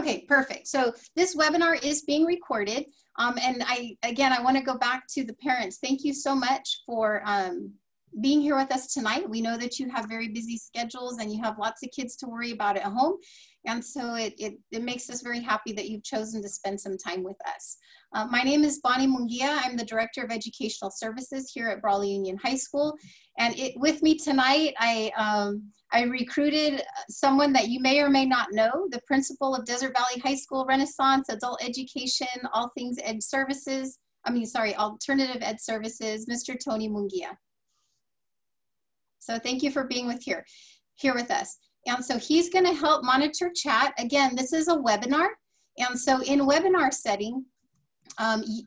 Okay, perfect. So this webinar is being recorded. And I want to go back to the parents. Thank you so much for being here with us tonight. We know that you have very busy schedules and you have lots of kids to worry about at home. And so it makes us very happy that you've chosen to spend some time with us. My name is Bonnie Munguia. I'm the Director of Educational Services here at Brawley Union High School. And with me tonight, I recruited someone that you may or may not know, the principal of Desert Valley High School Renaissance Adult Education, All Things Ed Services, Alternative Ed Services, Mr. Tony Munguia. So thank you for being here with us. And so he's going to help monitor chat. Again, this is a webinar. And so in webinar setting,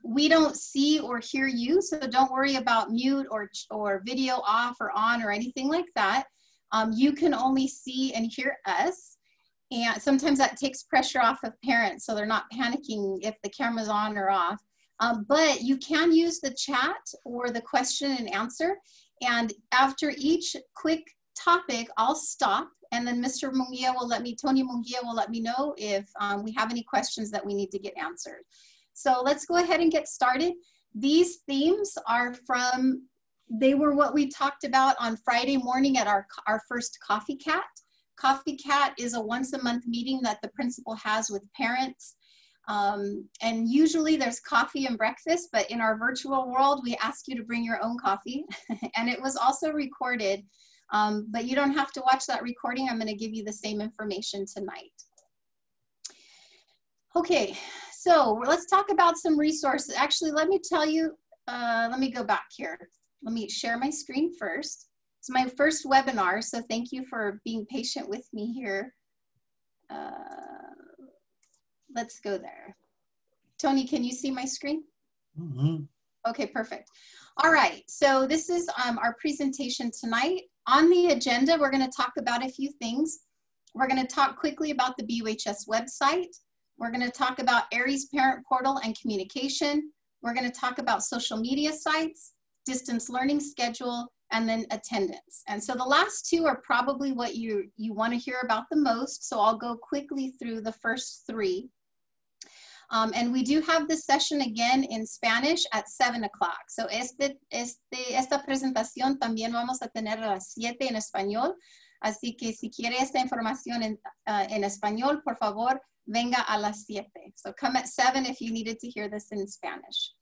we don't see or hear you. So don't worry about mute or video off or on or anything like that. You can only see and hear us. And sometimes that takes pressure off of parents, so they're not panicking if the camera's on or off. But you can use the chat or the question and answer. And after each quick topic, I'll stop, and then Mr. Munguia will Tony Munguia will let me know if we have any questions that we need to get answered. So let's go ahead and get started. These themes are they were what we talked about on Friday morning at our first Coffee Cat. Coffee Cat is a once-a-month meeting that the principal has with parents. And usually there's coffee and breakfast, but in our virtual world, we ask you to bring your own coffee. And it was also recorded, but you don't have to watch that recording. I'm going to give you the same information tonight. Okay, so let's talk about some resources. Actually, let me tell you, let me go back here. Let me share my screen first. It's my first webinar, so thank you for being patient with me here. Let's go there. Tony, can you see my screen? Mm-hmm. Okay, perfect. All right, so this is our presentation tonight. On the agenda, we're going to talk about a few things. We're going to talk quickly about the BUHS website. We're going to talk about Aries Parent Portal and communication. We're going to talk about social media sites, distance learning schedule, and then attendance. And so the last two are probably what you want to hear about the most. So I'll go quickly through the first three. And we do have this session again in Spanish at 7 o'clock. So esta presentación también vamos a tener a las 7 en español. Así que si quiere esta información en español, por favor, venga a las 7. So come at 7 if you needed to hear this in Spanish.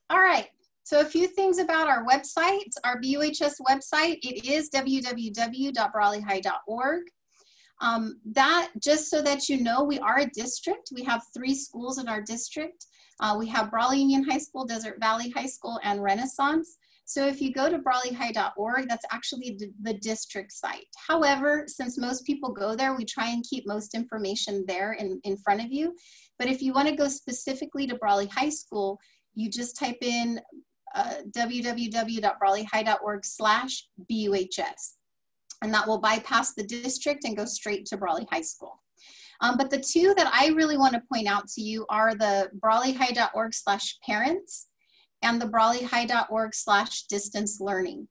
All right. So a few things about our website, our BUHS website. It is www.brawleyhigh.org. That, just so that you know, we are a district. We have 3 schools in our district. We have Brawley Union High School, Desert Valley High School, and Renaissance. So if you go to brawleyhigh.org, that's actually the district site. However, since most people go there, we try and keep most information there in front of you. But if you want to go specifically to Brawley High School, you just type in www.brawleyhigh.org/BUHS. And that will bypass the district and go straight to Brawley High School. But the two that I really want to point out to you are the brawleyhigh.org/parents and the brawleyhigh.org/distance learning.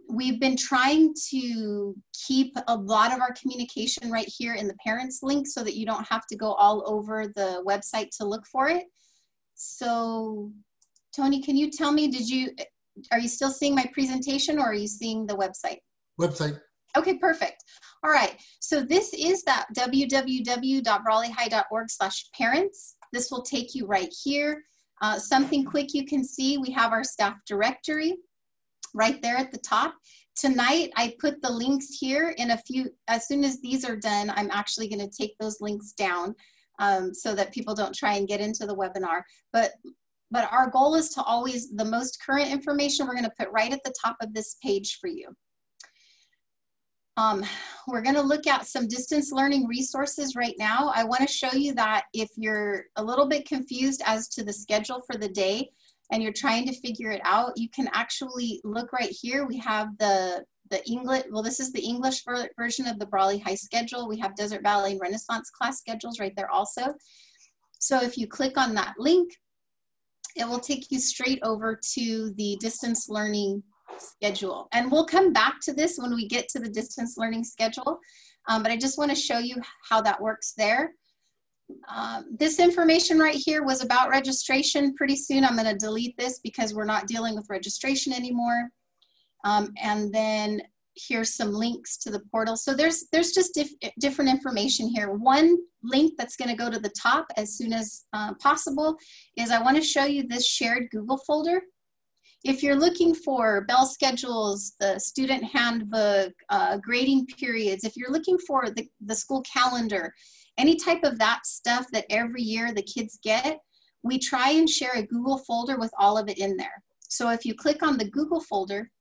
We've been trying to keep a lot of our communication right here in the parents link so that you don't have to go all over the website to look for it. So Tony, can you tell me, are you still seeing my presentation or are you seeing the website? Website. Okay, perfect. All right, so this is that www.brawleyhigh.org/parents. This will take you right here. Something quick you can see, we have our staff directory right there at the top. Tonight, I put the links here in as soon as these are done, I'm actually gonna take those links down so that people don't try and get into the webinar. But our goal is to always, the most current information we're gonna put right at the top of this page for you. We're going to look at some distance learning resources right now. I want to show you that if you're a little bit confused as to the schedule for the day and you're trying to figure it out, you can actually look right here. We have the English, well, this is the English version of the Brawley High schedule. We have Desert Valley and Renaissance class schedules right there also. So if you click on that link, it will take you straight over to the distance learning schedule. And we'll come back to this when we get to the distance learning schedule, but I just want to show you how that works there. This information right here was about registration. Pretty soon I'm going to delete this because we're not dealing with registration anymore. And then here's some links to the portal. So there's just different information here. One link that's going to go to the top as soon as possible is I want to show you this shared Google folder. If you're looking for bell schedules, the student handbook, grading periods, if you're looking for the school calendar, any type of that stuff that every year the kids get, we try and share a Google folder with all of it in there. So if you click on the Google folder,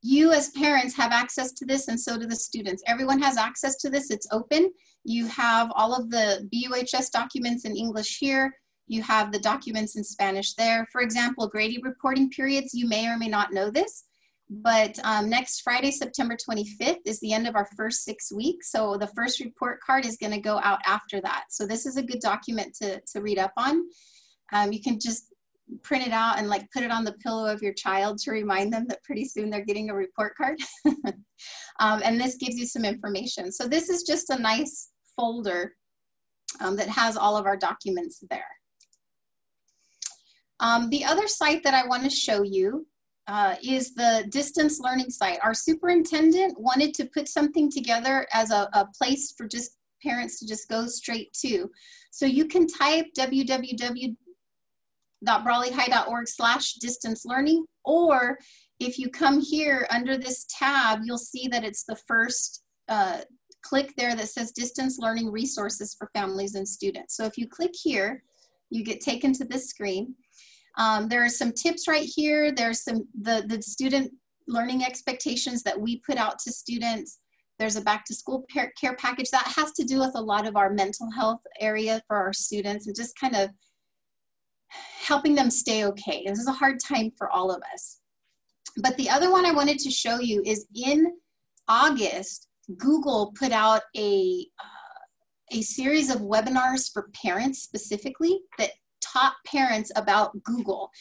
you as parents have access to this, and so do the students. Everyone has access to this. It's open. You have all of the BUHS documents in English here. You have the documents in Spanish there. For example, Grady reporting periods, you may or may not know this, but next Friday, September 25th is the end of our first 6 weeks. So the first report card is gonna go out after that. So this is a good document to read up on. You can just print it out and like put it on the pillow of your child to remind them that pretty soon they're getting a report card. And this gives you some information. So this is just a nice folder that has all of our documents there. The other site that I want to show you is the distance learning site. Our superintendent wanted to put something together as a place for just parents to just go straight to. So you can type www.brawleyhigh.org/distance learning, or if you come here under this tab, you'll see that it's the first click there that says distance learning resources for families and students. So if you click here, you get taken to this screen. There are some tips right here. There's the student learning expectations that we put out to students. There's a back to school care package that has to do with a lot of our mental health area for our students and just kind of helping them stay okay. This is a hard time for all of us. But the other one I wanted to show you is in August, Google put out a series of webinars for parents specifically that taught parents about Google.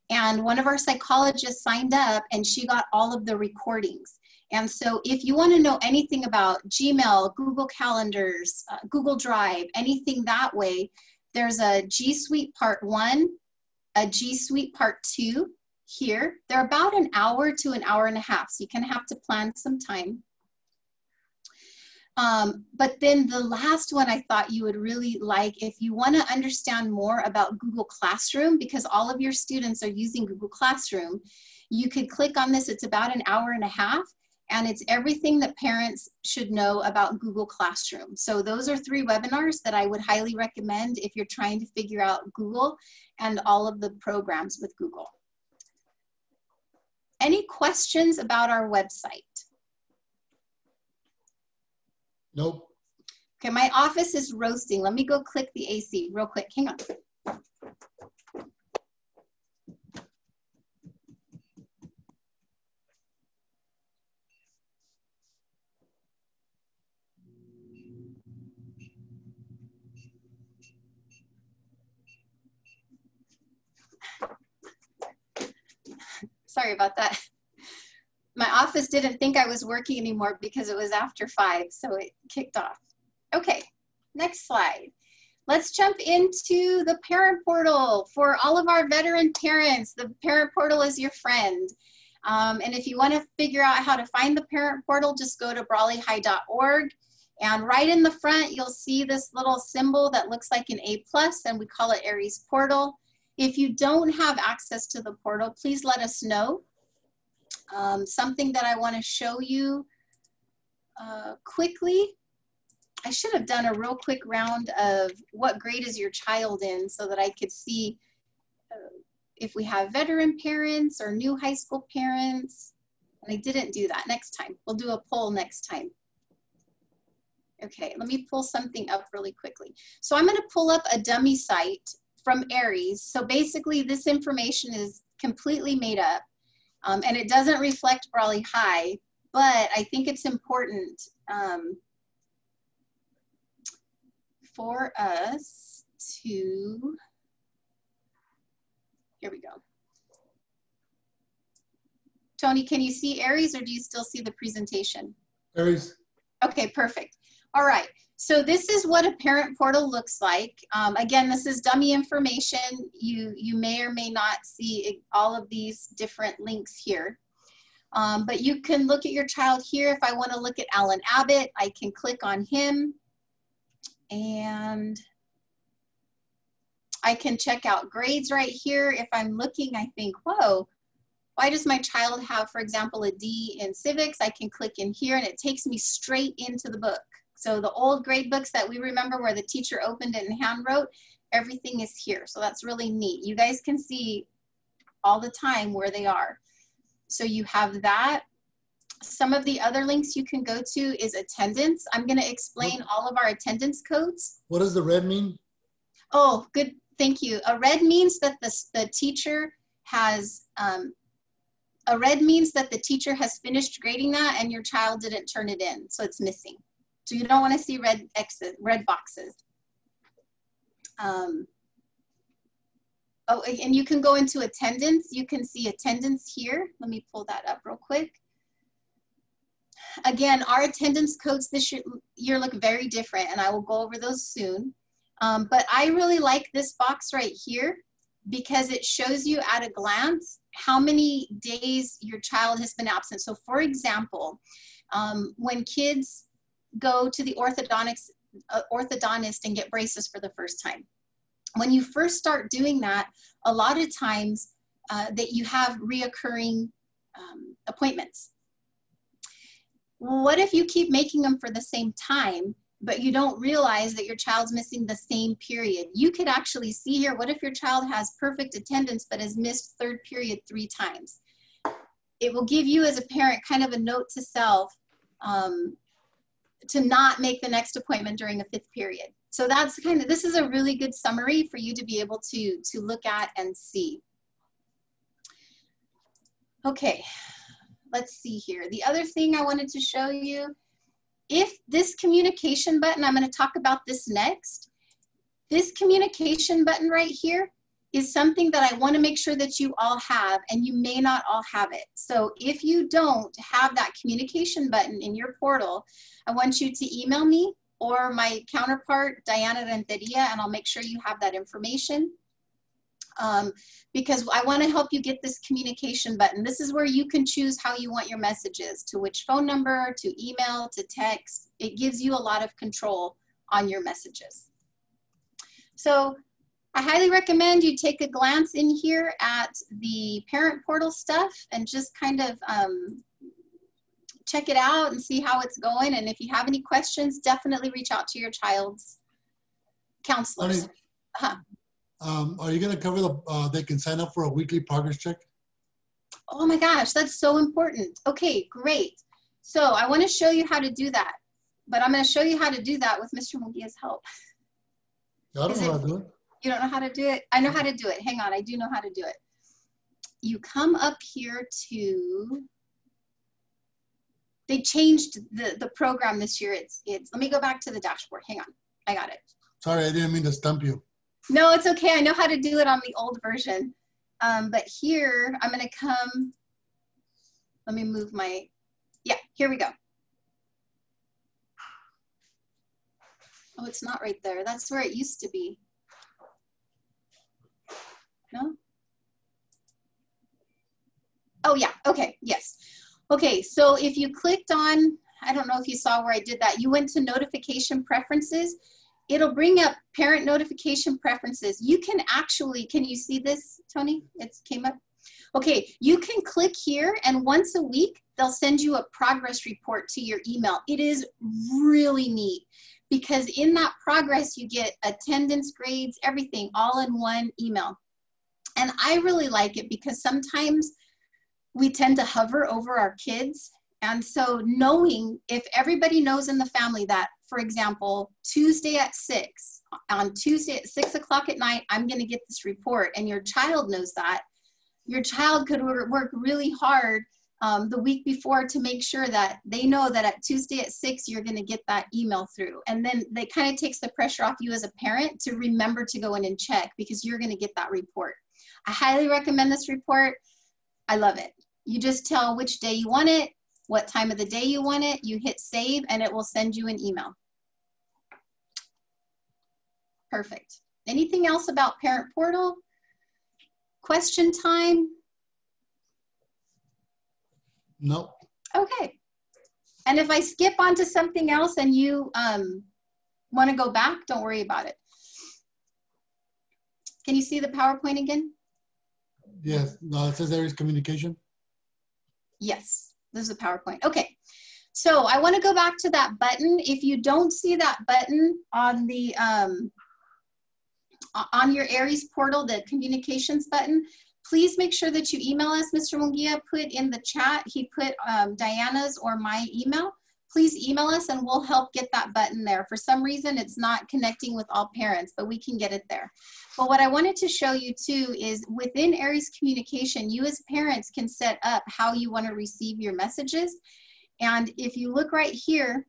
And one of our psychologists signed up and she got all of the recordings. And so if you want to know anything about Gmail, Google Calendars, Google Drive, anything that way, there's a G Suite Part 1, a G Suite Part 2 here. They're about an hour to an hour and a half, so you kind of have to plan some time. But then the last one I thought you would really like, if you want to understand more about Google Classroom, because all of your students are using Google Classroom, you could click on this. It's about an hour and a half, and it's everything that parents should know about Google Classroom. So those are 3 webinars that I would highly recommend if you're trying to figure out Google and all of the programs with Google. Any questions about our website? Nope. Okay, my office is roasting. Let me go click the AC real quick. Hang on. Sorry about that. My office didn't think I was working anymore because it was after 5, so it kicked off. Okay, next slide. Let's jump into the parent portal. For all of our veteran parents, the parent portal is your friend. And if you want to figure out how to find the parent portal, just go to brawleyhigh.org. And right in the front, you'll see this little symbol that looks like an A+, and we call it Aries Portal. If you don't have access to the portal, please let us know. Something that I want to show you quickly. I should have done a real quick round of what grade is your child in so that I could see if we have veteran parents or new high school parents. And I didn't do that. Next time. We'll do a poll next time. Okay, let me pull something up really quickly. So I'm going to pull up a dummy site from Aries. So basically this information is completely made up. And it doesn't reflect Brawley High, but I think it's important for us to Here we go. Tony, can you see Aries, or do you still see the presentation? Aries. Okay, perfect. All right, so this is what a parent portal looks like. Again, this is dummy information. You may or may not see all of these different links here. But you can look at your child here. If I want to look at Alan Abbott, I can click on him and I can check out grades right here. If I'm looking, I think, whoa, why does my child have, for example, a D in civics? I can click in here and it takes me straight into the book. So the old grade books that we remember where the teacher opened it and hand wrote, everything is here. So that's really neat. You guys can see all the time where they are. So you have that. Some of the other links you can go to is attendance. I'm going to explain all of our attendance codes. What does the red mean? Oh, good. Thank you. A red means that the teacher has finished grading that and your child didn't turn it in, so it's missing. So you don't want to see red X's, red boxes. Oh, and you can go into attendance. You can see attendance here. Let me pull that up real quick. Again, our attendance codes this year look very different, and I will go over those soon. But I really like this box right here because it shows you at a glance how many days your child has been absent. So for example, when kids go to the orthodontist and get braces for the first time, when you first start doing that, a lot of times that you have reoccurring appointments. What if you keep making them for the same time, but you don't realize that your child's missing the same period? You could actually see here, what if your child has perfect attendance but has missed third period 3 times? It will give you as a parent kind of a note to self to not make the next appointment during a 5th period. So that's kind of, this is a really good summary for you to be able to look at and see. Okay, let's see here. The other thing I wanted to show you, if this communication button, I'm going to talk about this next. This communication button right here is something that I want to make sure that you all have, and you may not all have it. So if you don't have that communication button in your portal, I want you to email me or my counterpart, Diana Renteria, and I'll make sure you have that information. Because I want to help you get this communication button. This is where you can choose how you want your messages, to which phone number, to email, to text. It gives you a lot of control on your messages. So I highly recommend you take a glance in here at the parent portal stuff and just kind of check it out and see how it's going. And if you have any questions, definitely reach out to your child's counselors. Are you going to cover they can sign up for a weekly progress check? Oh my gosh, that's so important. Okay, great. So I want to show you how to do that, but I'm going to show you how to do that with Mr. Munguia's help. I don't know how to do it. You don't know how to do it? I know how to do it. Hang on, I do know how to do it. You come up here to, they changed the program this year. It's, let me go back to the dashboard. Hang on, I got it. Sorry, I didn't mean to stump you. No, it's okay. I know how to do it on the old version. But here, I'm going to come, let me move my, yeah, here we go. Oh, it's not right there. That's where it used to be. No? Oh, yeah. Okay. Yes. Okay. So if you clicked on, I don't know if you saw where I did that. You went to notification preferences. It'll bring up parent notification preferences. You can actually, can you see this, Tony? It came up. Okay. You can click here and once a week, they'll send you a progress report to your email. It is really neat because in that progress, you get attendance, grades, everything all in one email. And I really like it because sometimes we tend to hover over our kids. And so knowing, if everybody knows in the family that, for example, Tuesday at 6, on Tuesday at 6 o'clock at night, I'm going to get this report, and your child knows that, your child could work really hard the week before to make sure that they know that at Tuesday at 6, you're going to get that email through. And then it kind of takes the pressure off you as a parent to remember to go in and check because you're going to get that report. I highly recommend this report. I love it. You just tell which day you want it, what time of the day you want it, you hit save, and it will send you an email. Perfect. Anything else about Parent Portal? Question time? No. Okay. And if I skip onto something else and you want to go back, don't worry about it. Can you see the PowerPoint again? Yes. No, it says Aries Communication. Yes, this is a PowerPoint. Okay. So I want to go back to that button. If you don't see that button on the on your Aries portal, the communications button, please make sure that you email us. Mr. Munguia put in the chat, he put Diana's or my email. Please email us and we'll help get that button there. For some reason, it's not connecting with all parents, but we can get it there. But what I wanted to show you too is within Aries Communication, you as parents can set up how you want to receive your messages. And if you look right here,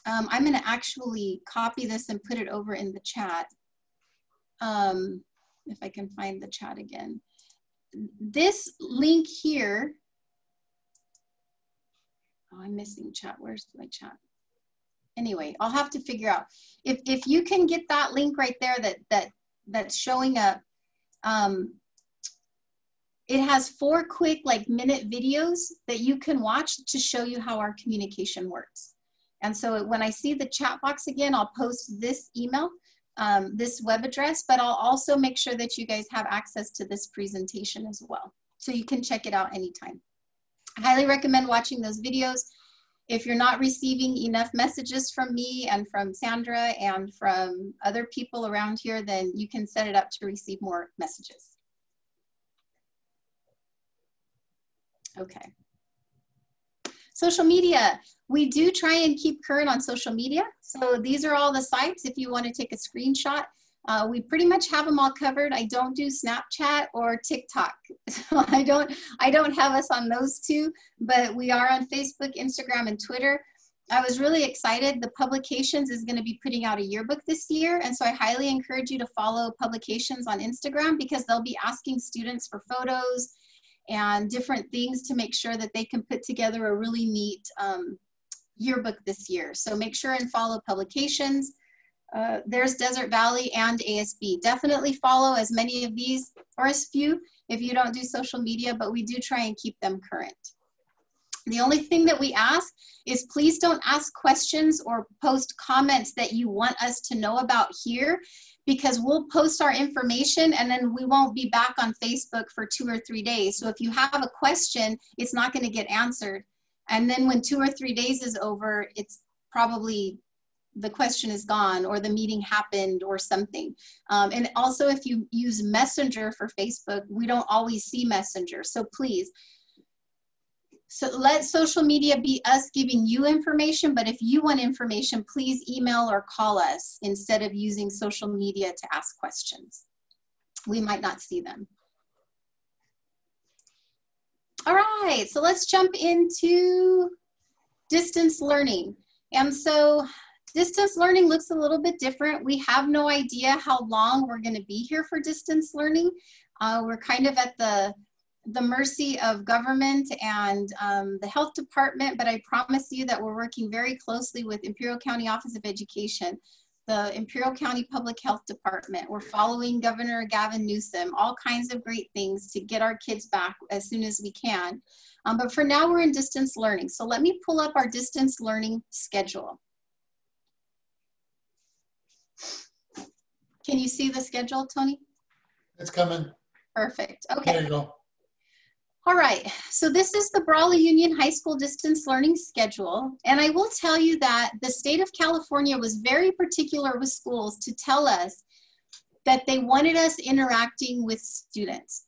I'm going to actually copy this and put it over in the chat. If I can find the chat again. This link here, oh, I'm missing chat. Where's my chat? Anyway, I'll have to figure out. If you can get that link right there that's showing up, it has 4 quick minute videos that you can watch to show you how our communication works. And so when I see the chat box again, I'll post this email, this web address, but I'll also make sure that you guys have access to this presentation as well. So you can check it out anytime. I highly recommend watching those videos. If you're not receiving enough messages from me and from Sandra and from other people around here, then you can set it up to receive more messages. Okay. Social media. We do try and keep current on social media. So these are all the sites if you want to take a screenshot. We pretty much have them all covered. I don't do Snapchat or TikTok. So I don't have us on those two, but we are on Facebook, Instagram, and Twitter. I was really excited. The Publications is going to be putting out a yearbook this year. And so I highly encourage you to follow Publications on Instagram because they'll be asking students for photos and different things to make sure that they can put together a really neat yearbook this year. So make sure and follow Publications. There's Desert Valley and ASB. Definitely follow as many of these, or as few if you don't do social media, but we do try and keep them current. The only thing that we ask is please don't ask questions or post comments that you want us to know about here, because we'll post our information and then we won't be back on Facebook for 2 or 3 days. So if you have a question, it's not going to get answered. And then when 2 or 3 days is over, it's probably the question is gone or the meeting happened or something. And also if you use Messenger for Facebook, we don't always see Messenger. So please, so let social media be us giving you information, but if you want information, please email or call us instead of using social media to ask questions. We might not see them. All right, so let's jump into distance learning. And so distance learning looks a little bit different. We have no idea how long we're going to be here for distance learning. We're kind of at the mercy of government and the health department, but I promise you that we're working very closely with Imperial County Office of Education, the Imperial County Public Health Department. We're following Governor Gavin Newsom, all kinds of great things to get our kids back as soon as we can. But for now, we're in distance learning. So let me pull up our distance learning schedule. Can you see the schedule, Tony? It's coming. Perfect. Okay. There you go. All right, so this is the Brawley Union High School distance learning schedule. And I will tell you that the state of California was very particular with schools to tell us that they wanted us interacting with students.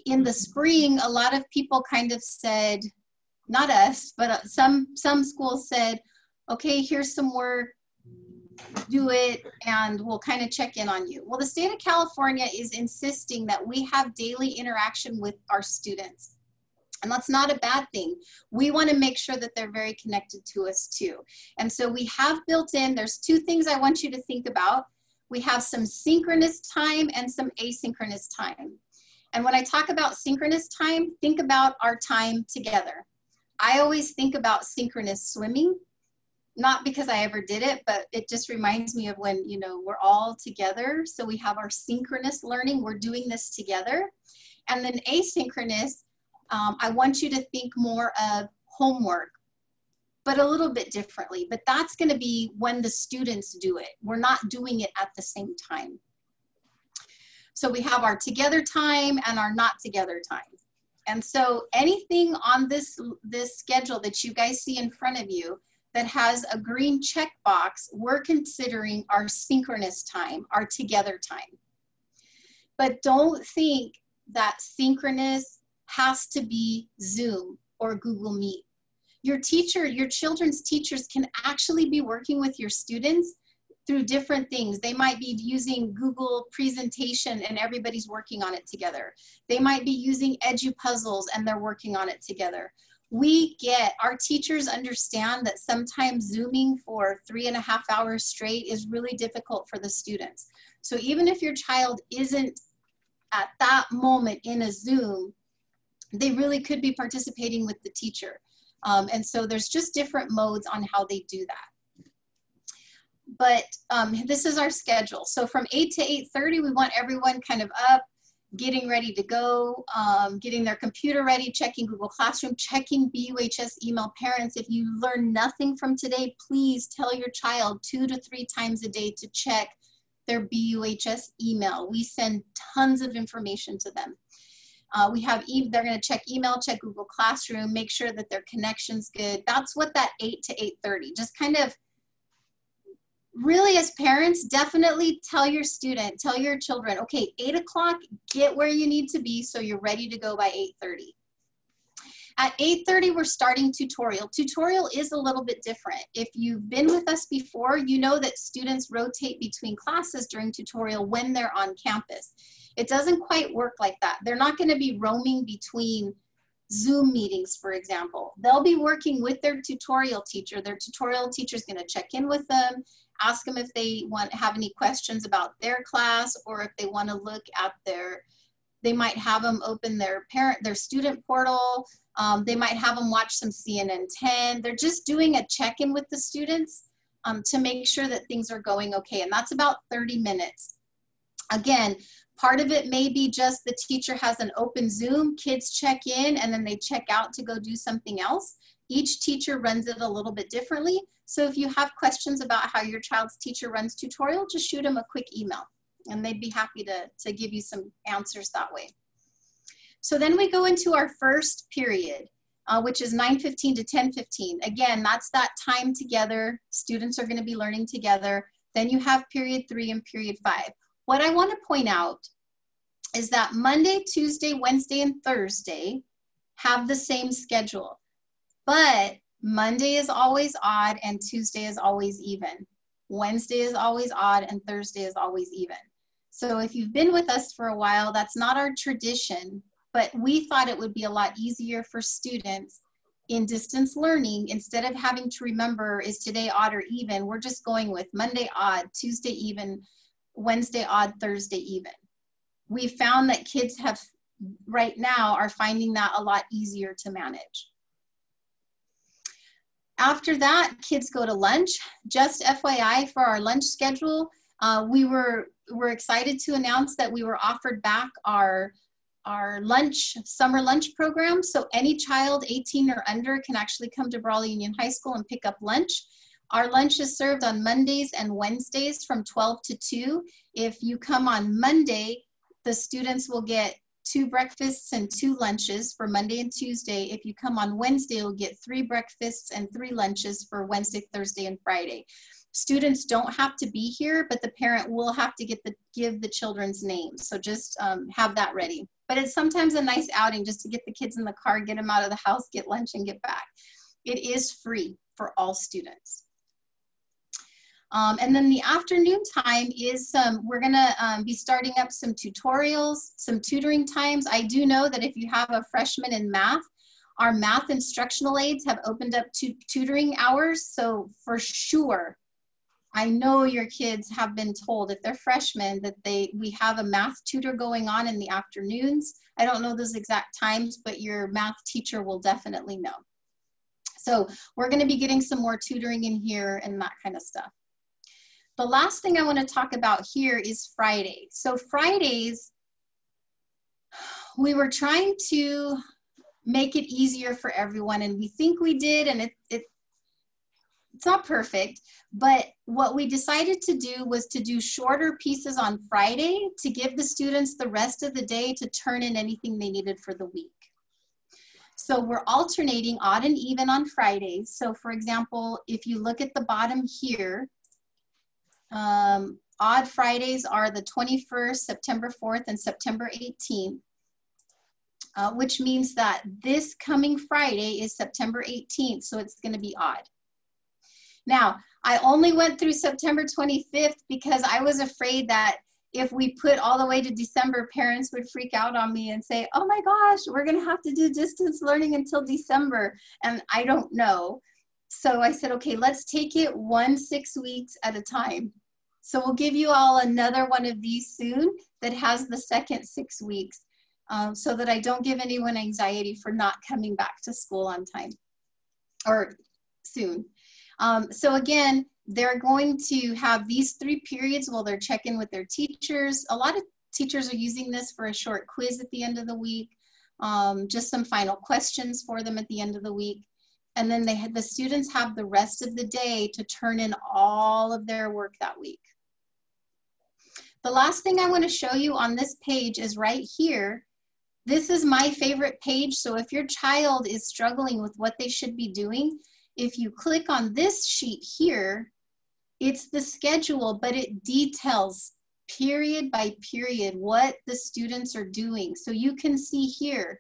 In the spring, a lot of people kind of said, not us, but some schools said, okay, here's some work, do it, and we'll kind of check in on you. Well, the state of California is insisting that we have daily interaction with our students. And that's not a bad thing. We want to make sure that they're very connected to us too. And so we have built in, there's 2 things I want you to think about. We have some synchronous time and some asynchronous time. And when I talk about synchronous time, think about our time together. I always think about synchronous swimming, not because I ever did it, but it just reminds me of when, you know, we're all together. So we have our synchronous learning, we're doing this together. And then asynchronous, I want you to think more of homework, but a little bit differently. But that's going to be when the students do it. We're not doing it at the same time. So we have our together time and our not together time. And so anything on this schedule that you guys see in front of you that has a green check box, we're considering our synchronous time, our together time. But don't think that synchronous has to be Zoom or Google Meet. Your teacher, your children's teachers can actually be working with your students through different things. They might be using Google presentation and everybody's working on it together. They might be using EduPuzzles and they're working on it together. We get, our teachers understand that sometimes Zooming for 3.5 hours straight is really difficult for the students. So even if your child isn't at that moment in a Zoom, they really could be participating with the teacher. And so there's just different modes on how they do that. But this is our schedule. So from 8 to 8:30, we want everyone kind of up, getting ready to go, getting their computer ready, checking Google Classroom, checking BUHS email. Parents, if you learn nothing from today, please tell your child 2 to 3 times a day to check their BUHS email. We send tons of information to them. They're going to check email, check Google Classroom, make sure that their connection's good. That's what that 8 to 8:30, just kind of, really as parents, definitely tell your student, tell your children, okay, 8 o'clock, get where you need to be so you're ready to go by 8:30. At 8:30, we're starting tutorial. Tutorial is a little bit different. If you've been with us before, you know that students rotate between classes during tutorial when they're on campus. It doesn't quite work like that. They're not going to be roaming between Zoom meetings, for example. They'll be working with their tutorial teacher. Their tutorial teacher is going to check in with them, ask them if they have any questions about their class, or if they want to look at they might have them open their student portal. They might have them watch some CNN 10. They're just doing a check-in with the students to make sure that things are going okay. And that's about 30 minutes. Again, part of it may be just the teacher has an open Zoom, kids check in, and then they check out to go do something else. Each teacher runs it a little bit differently. So if you have questions about how your child's teacher runs tutorial, just shoot them a quick email and they'd be happy to give you some answers that way. So then we go into our first period, which is 9:15 to 10:15. Again, that's that time together. Students are going to be learning together. Then you have period 3 and period 5. What I want to point out is that Monday, Tuesday, Wednesday, and Thursday have the same schedule, but Monday is always odd and Tuesday is always even. Wednesday is always odd and Thursday is always even. So if you've been with us for a while, that's not our tradition, but we thought it would be a lot easier for students in distance learning. Instead of having to remember, is today odd or even, we're just going with Monday odd, Tuesday even, Wednesday odd, Thursday even. We found that kids right now are finding that a lot easier to manage. After that, kids go to lunch. Just FYI for our lunch schedule, we're excited to announce that we were offered back our summer lunch program. So any child 18 or under can actually come to Brawley Union High School and pick up lunch. Our lunch is served on Mondays and Wednesdays from 12 to 2. If you come on Monday, the students will get 2 breakfasts and 2 lunches for Monday and Tuesday. If you come on Wednesday, you'll get 3 breakfasts and 3 lunches for Wednesday, Thursday, and Friday. Students don't have to be here, but the parent will have to give the children's names. So just have that ready. But it's sometimes a nice outing just to get the kids in the car, get them out of the house, get lunch, and get back. It is free for all students. And then the afternoon time is we're gonna be starting up some tutorials, some tutoring times. I do know that if you have a freshman in math, our math instructional aides have opened up tutoring hours. So for sure, I know your kids have been told, if they're freshmen, that we have a math tutor going on in the afternoons. I don't know those exact times, but your math teacher will definitely know. So we're going to be getting some more tutoring in here and that kind of stuff. The last thing I want to talk about here is Friday. So Fridays, we were trying to make it easier for everyone, and we think we did, and it's not perfect, but what we decided to do was to do shorter pieces on Friday to give the students the rest of the day to turn in anything they needed for the week. So we're alternating odd and even on Fridays. So for example, if you look at the bottom here, odd Fridays are the 21st, September 4th, and September 18th, which means that this coming Friday is September 18th, so it's going to be odd. Now, I only went through September 25th because I was afraid that if we put all the way to December, parents would freak out on me and say, oh my gosh, we're going to have to do distance learning until December. And I don't know. So I said, okay, let's take it 6 weeks at a time. So we'll give you all another one of these soon that has the second 6 weeks so that I don't give anyone anxiety for not coming back to school on time or soon. So again, they're going to have these 3 periods while they're checking with their teachers. A lot of teachers are using this for a short quiz at the end of the week, just some final questions for them at the end of the week. And then the students have the rest of the day to turn in all of their work that week. The last thing I want to show you on this page is right here. This is my favorite page. So if your child is struggling with what they should be doing, if you click on this sheet here, it's the schedule, but it details period by period what the students are doing. So you can see here,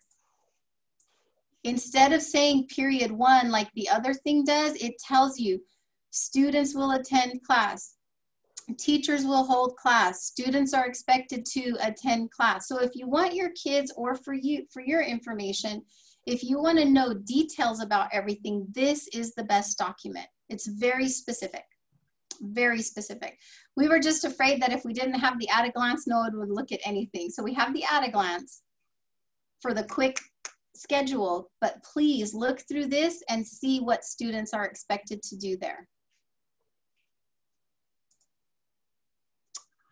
instead of saying period 1 like the other thing does, it tells you students will attend class, teachers will hold class, students are expected to attend class. So if you want your kids, or for your information, if you want to know details about everything, this is the best document. It's very specific, very specific. We were just afraid that if we didn't have the at a glance, no one would look at anything. So we have the at a glance for the quick schedule, but please look through this and see what students are expected to do there.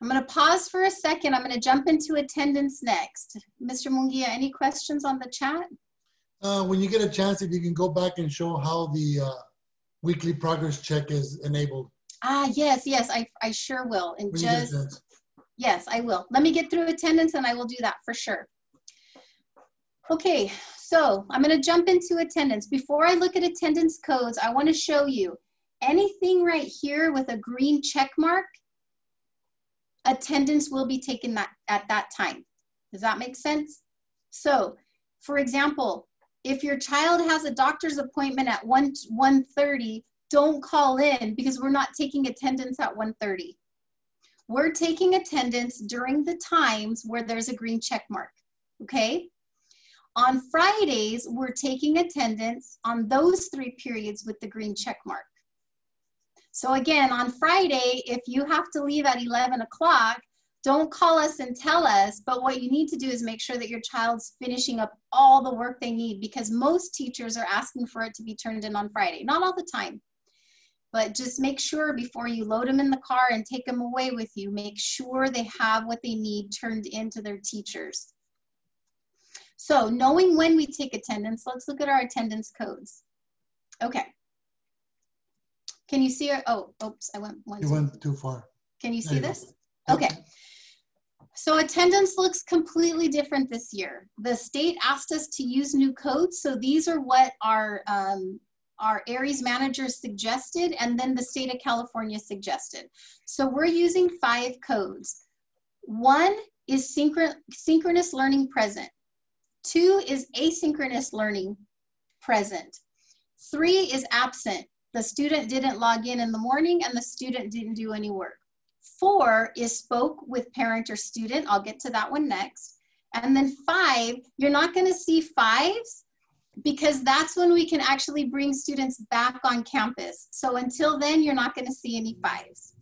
I'm going to pause for a second. I'm going to jump into attendance next. Mr. Munguia, any questions on the chat? When you get a chance, if you can go back and show how the weekly progress check is enabled. Ah, yes, I sure will. And just, yes, I will. Let me get through attendance and I will do that for sure. Okay, so I'm going to jump into attendance. Before I look at attendance codes, I want to show you anything right here with a green check mark, attendance will be taken at that time. Does that make sense? So, for example, if your child has a doctor's appointment at 1:30, don't call in because we're not taking attendance at 1:30. We're taking attendance during the times where there's a green check mark, okay? On Fridays, we're taking attendance on those 3 periods with the green check mark. So again, on Friday, if you have to leave at 11 o'clock, don't call us and tell us, but what you need to do is make sure that your child's finishing up all the work they need, because most teachers are asking for it to be turned in on Friday. Not all the time, but just make sure before you load them in the car and take them away with you, make sure they have what they need turned into their teachers. So knowing when we take attendance, let's look at our attendance codes. Okay. Can you see it? Oh, oops, I went one. You went too far. Can you see this? Okay. So attendance looks completely different this year. The state asked us to use new codes. So these are what our ARES managers suggested, and then the state of California suggested. So we're using 5 codes. 1 is synchronous learning present. 2 is asynchronous learning present. 3 is absent. The student didn't log in the morning and the student didn't do any work. 4 is spoke with parent or student. I'll get to that one next. And then 5, you're not going to see 5s because that's when we can actually bring students back on campus. So until then, you're not going to see any 5s.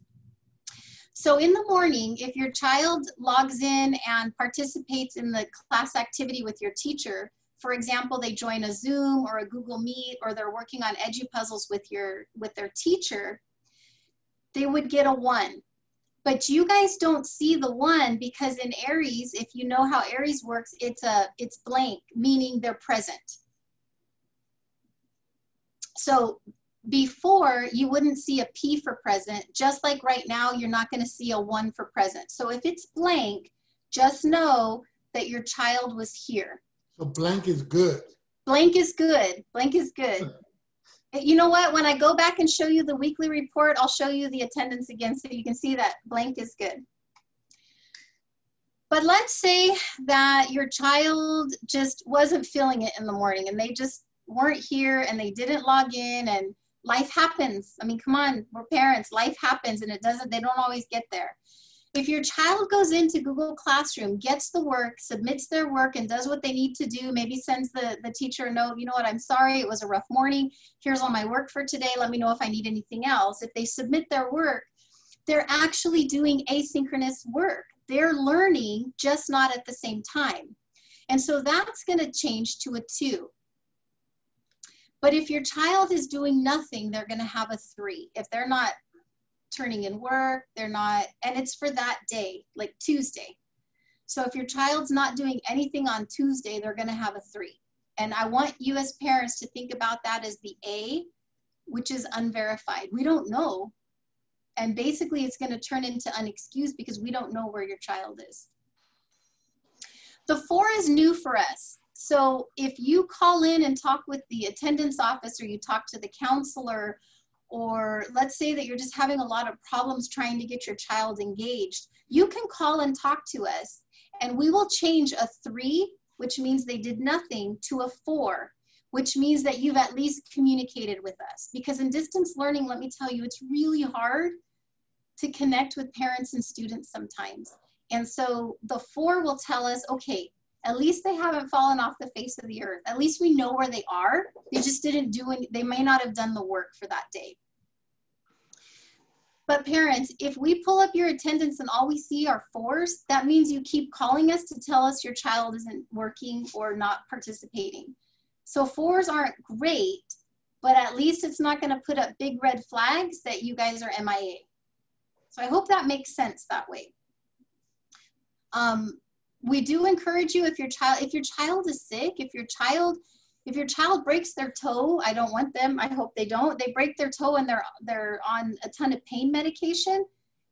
So in the morning, if your child logs in and participates in the class activity with your teacher, for example, they join a Zoom or a Google Meet, or they're working on EduPuzzles with their teacher, they would get a 1. But you guys don't see the 1 because in Aries, if you know how Aries works, it's blank, meaning they're present. So before, you wouldn't see a P for present, just like right now, you're not going to see a 1 for present. So if it's blank, just know that your child was here. So blank is good. Blank is good. Blank is good. You know what? When I go back and show you the weekly report, I'll show you the attendance again so you can see that blank is good. But let's say that your child just wasn't feeling it in the morning and they just weren't here and they didn't log in, and life happens. I mean, come on, we're parents, life happens, and they don't always get there. If your child goes into Google Classroom, gets the work, submits their work, and does what they need to do, maybe sends the teacher a note, you know what, I'm sorry, it was a rough morning, here's all my work for today, let me know if I need anything else. If they submit their work, they're actually doing asynchronous work. They're learning, just not at the same time. And so that's gonna change to a 2. But if your child is doing nothing, they're gonna have a 3. If they're not turning in work, they're not, and it's for that day, like Tuesday. So if your child's not doing anything on Tuesday, they're gonna have a 3. And I want you as parents to think about that as the A, which is unverified. We don't know. And basically it's gonna turn into unexcused because we don't know where your child is. The 4 is new for us. So if you call in and talk with the attendance office, or you talk to the counselor, or let's say that you're just having a lot of problems trying to get your child engaged, you can call and talk to us, and we will change a 3, which means they did nothing, to a 4, which means that you've at least communicated with us. Because in distance learning, let me tell you, it's really hard to connect with parents and students sometimes. And so the 4 will tell us, okay, at least they haven't fallen off the face of the earth. At least we know where they are. They just didn't do any, they may not have done the work for that day. But parents, if we pull up your attendance and all we see are 4s, that means you keep calling us to tell us your child isn't working or not participating. So 4s aren't great, but at least it's not gonna put up big red flags that you guys are MIA. So I hope that makes sense that way. We do encourage you, if your child is sick, if your child breaks their toe, I don't want them, I hope they don't, they break their toe and they're on a ton of pain medication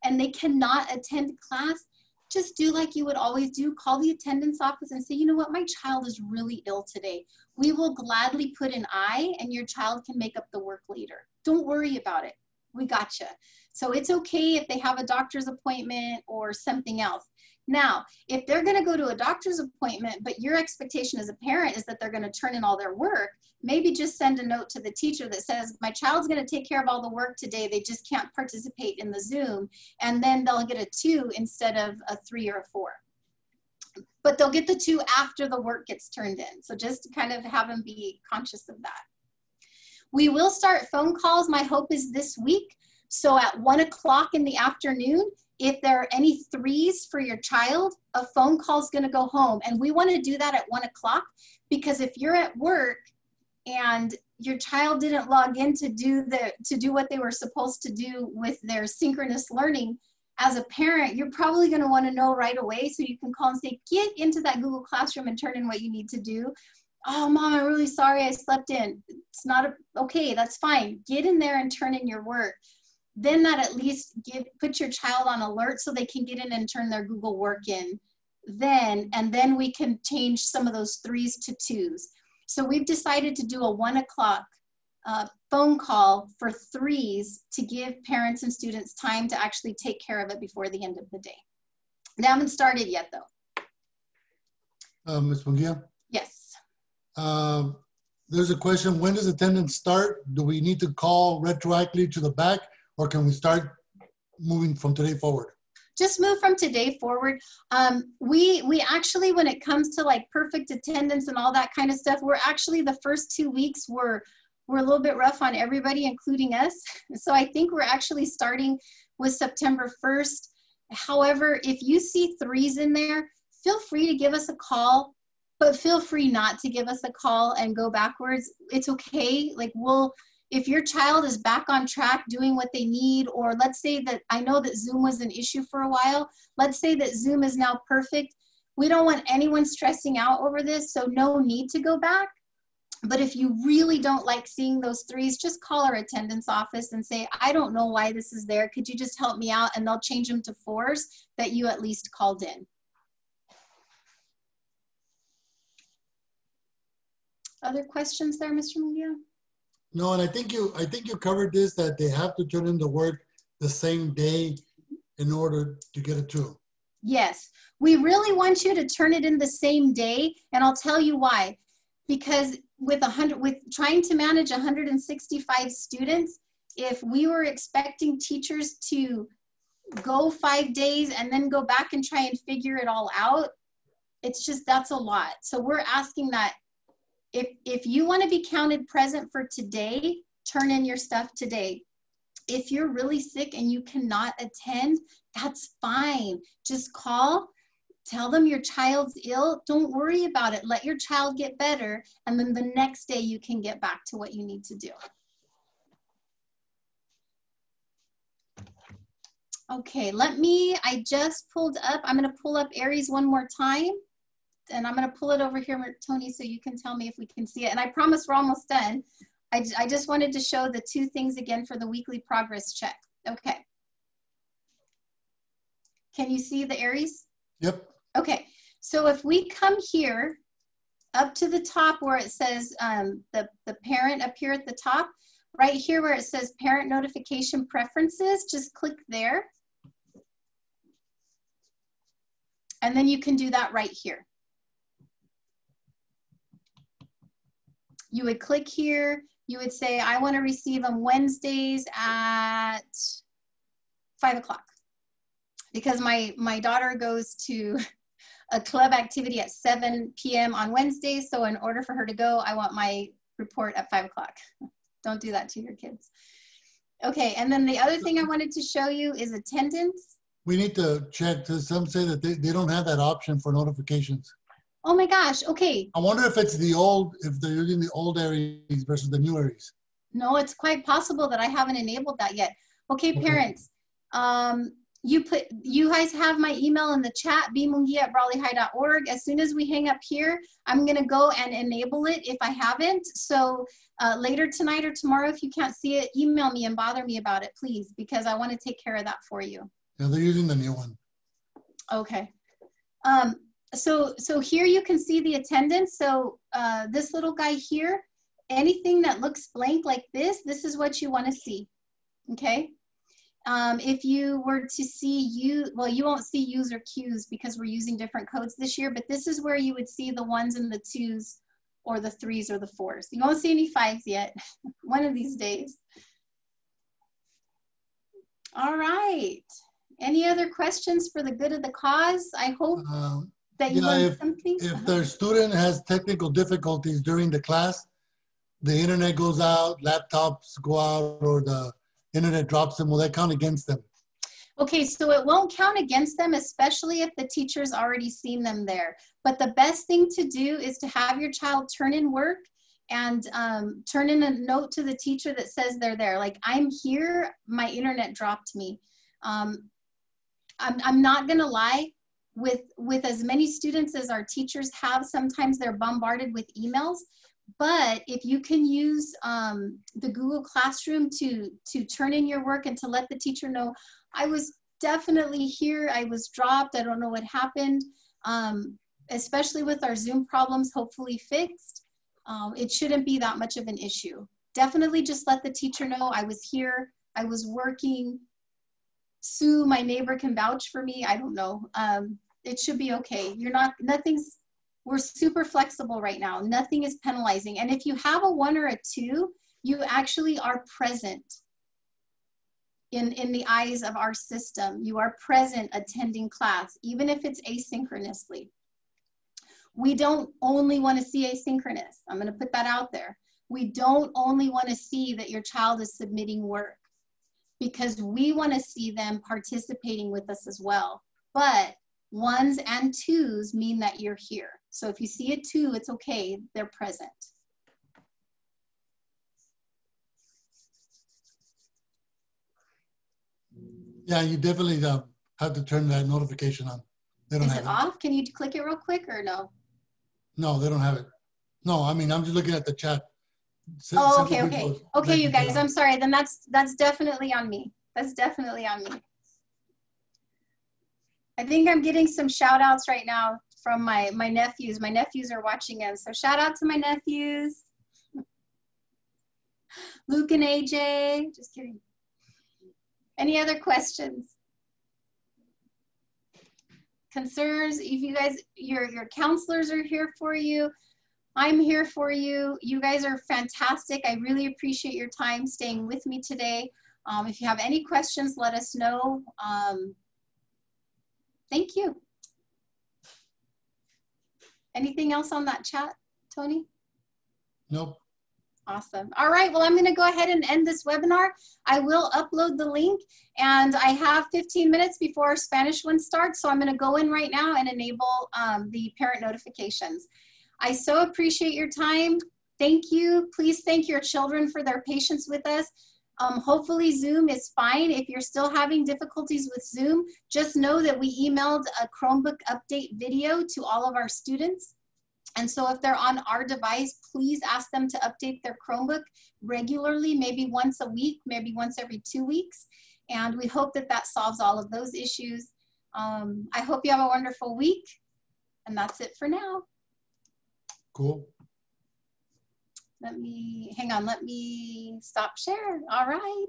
and they cannot attend class, just do like you would always do, call the attendance office and say, you know what, my child is really ill today. We will gladly put an I and your child can make up the work later. Don't worry about it, we gotcha. So it's okay if they have a doctor's appointment or something else. Now, if they're gonna go to a doctor's appointment, but your expectation as a parent is that they're gonna turn in all their work, maybe just send a note to the teacher that says, my child's gonna take care of all the work today, they just can't participate in the Zoom, and then they'll get a 2 instead of a 3 or a 4. But they'll get the 2 after the work gets turned in. So just to kind of have them be conscious of that. We will start phone calls, my hope is this week. So at 1 o'clock in the afternoon, if there are any 3s for your child, a phone call is gonna go home. And we wanna do that at 1 o'clock because if you're at work and your child didn't log in to do what they were supposed to do with their synchronous learning, as a parent, you're probably gonna wanna know right away so you can call and say, get into that Google Classroom and turn in what you need to do. Oh, Mom, I'm really sorry I slept in. It's not okay, that's fine. Get in there and turn in your work. Then that at least put your child on alert so they can get in and turn their Google work in and then we can change some of those 3s to 2s. So we've decided to do a 1 o'clock phone call for 3s to give parents and students time to actually take care of it before the end of the day. They haven't started yet though. Ms. Munguia? Yes. There's a question, when does attendance start? Do we need to call retroactively to the back? Or can we start moving from today forward? just move from today forward. We actually, when it comes to like perfect attendance and all that kind of stuff, we're actually the first 2 weeks were a little bit rough on everybody, including us. So I think we're actually starting with September 1st. However, if you see 3s in there, feel free to give us a call, but feel free not to give us a call and go backwards. It's okay. Like if your child is back on track doing what they need, or let's say that, I know that Zoom was an issue for a while. Let's say that Zoom is now perfect. We don't want anyone stressing out over this, so no need to go back. But if you really don't like seeing those 3s, just call our attendance office and say, I don't know why this is there. Could you just help me out? And they'll change them to 4s that you at least called in. Other questions there, Mr. Munguia? No, and I think you covered this, that they have to turn in the work the same day in order to get a 2. Yes, we really want you to turn it in the same day, and I'll tell you why. Because with trying to manage 165 students, if we were expecting teachers to go 5 days and then go back and try and figure it all out, it's just, that's a lot. So we're asking that if you want to be counted present for today, turn in your stuff today. If you're really sick and you cannot attend, that's fine. Just call, tell them your child's ill. Don't worry about it. Let your child get better. And then the next day you can get back to what you need to do. Okay, I just pulled up, I'm going to pull up Aries one more time. And I'm going to pull it over here, Tony, so you can tell me if we can see it. And I promise we're almost done. I just wanted to show the 2 things again for the weekly progress check. Okay. Can you see the Aries? Yep. Okay. So if we come here up to the top where it says the parent up here at the top, right here where it says parent notification preferences, just click there. And then you can do that right here. You would click here, you would say, I want to receive them Wednesdays at 5 o'clock. Because my daughter goes to a club activity at 7 p.m. on Wednesdays, so in order for her to go, I want my report at 5 o'clock. Don't do that to your kids. Okay, and then the other thing I wanted to show you is attendance. We need to check, some say that they don't have that option for notifications. Oh my gosh, okay. I wonder if it's if they're using the old Aries versus the new Aries. No, it's quite possible that I haven't enabled that yet. Okay, parents, you guys have my email in the chat, bmunguia@brawleyhigh.org. As soon as we hang up here, I'm gonna go and enable it if I haven't. So later tonight or tomorrow, if you can't see it, email me and bother me about it, please, because I wanna take care of that for you. Yeah, they're using the new one. Okay. So here you can see the attendance. So this little guy here, anything that looks blank like this is what you want to see, okay? If you were to see you won't see U's or Q's because we're using different codes this year, but this is where you would see the 1s and the 2s or the 3s or the 4s. You won't see any 5s yet, one of these days. All right. Any other questions for the good of the cause? I hope that you learned something. If their student has technical difficulties during the class, the internet goes out, laptops go out, or the internet drops them, will that count against them? Okay, so it won't count against them, especially if the teacher's already seen them there. But the best thing to do is to have your child turn in work and turn in a note to the teacher that says they're there. Like, I'm here, my internet dropped me. I'm not gonna lie, with as many students as our teachers have, sometimes they're bombarded with emails. But if you can use the Google Classroom to turn in your work and to let the teacher know, I was definitely here, I was dropped, I don't know what happened, especially with our Zoom problems hopefully fixed, it shouldn't be that much of an issue. Definitely just let the teacher know I was here, I was working. Sue, my neighbor, can vouch for me, I don't know. It should be okay. We're super flexible right now. Nothing is penalizing. And if you have a 1 or a 2, you actually are present. in the eyes of our system. You are present attending class, even if it's asynchronously. We don't only want to see asynchronous. I'm going to put that out there. We don't only want to see that your child is submitting work, because we want to see them participating with us as well. But 1s and 2s mean that you're here. So if you see a 2, it's okay, they're present. Yeah, you definitely have to turn that notification on. They don't Is have it off? Can you click it real quick or no? No, they don't have it. No, I mean, I'm just looking at the chat. Oh, okay, okay. Okay, you guys, I'm sorry. Then that's definitely on me. That's definitely on me. I think I'm getting some shout outs right now from my nephews. My nephews are watching us. So shout out to my nephews. Luke and AJ, just kidding. Any other questions? Concerns? If you guys, your counselors are here for you. I'm here for you. You guys are fantastic. I really appreciate your time staying with me today. If you have any questions, let us know. Thank you. Anything else on that chat, Tony? Nope. Awesome. All right, well, I'm going to go ahead and end this webinar. I will upload the link, and I have 15 minutes before our Spanish one starts, so I'm going to go in right now and enable the parent notifications. I so appreciate your time. Thank you. Please thank your children for their patience with us. Hopefully Zoom is fine. If you're still having difficulties with Zoom, just know that we emailed a Chromebook update video to all of our students. And so if they're on our device, please ask them to update their Chromebook regularly, maybe once a week, maybe once every 2 weeks. And we hope that that solves all of those issues. I hope you have a wonderful week. And that's it for now. Cool. Let me, hang on, let me stop share. All right.